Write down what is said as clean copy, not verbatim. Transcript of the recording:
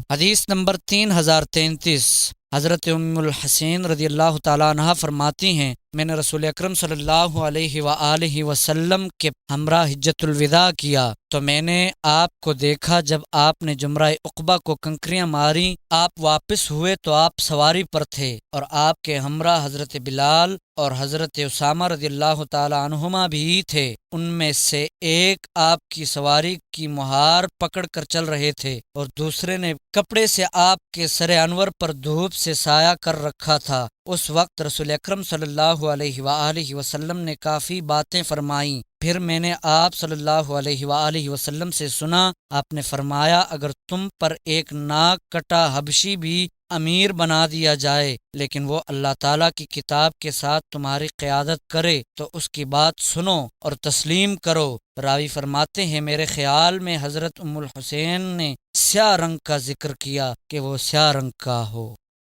حدیث نمبر 3033، حضرت ام الحسین رضی اللہ تعالیٰ عنہ فرماتی ہیں، میں نے رسول اکرم صلی اللہ علیہ وآلہ وسلم کے ہمراہ حجۃ الوداع کیا تو میں نے آپ کو دیکھا جب آپ نے جمرہ عقبہ کو کنکریاں ماری، آپ واپس ہوئے تو آپ سواری پر تھے اور آپ کے ہمراہ حضرت بلال اور حضرت اسامہ رضی اللہ تعالیٰ عنہما بھی تھے۔ ان میں سے ایک آپ کی سواری کی مہار پکڑ کر چل رہے تھے اور دوسرے نے کپڑے سے آپ کے سر انور پر دھوپ سے سایہ کر رکھا تھا۔ اس وقت رسول اکرم صلی اللہ علیہ وآلہ وسلم نے کافی باتیں فرمائیں۔ پھر میں نے آپ صلی اللہ علیہ وآلہ وسلم سے سنا، آپ نے فرمایا، اگر تم پر ایک ناک کٹا حبشی بھی امیر بنا دیا جائے لیکن وہ اللہ تعالیٰ کی کتاب کے ساتھ تمہاری قیادت کرے تو اس کی بات سنو اور تسلیم کرو۔ راوی فرماتے ہیں، میرے خیال میں حضرت ام الحسین نے سیاہ رنگ کا ذکر کیا کہ وہ سیاہ رنگ کا ہو۔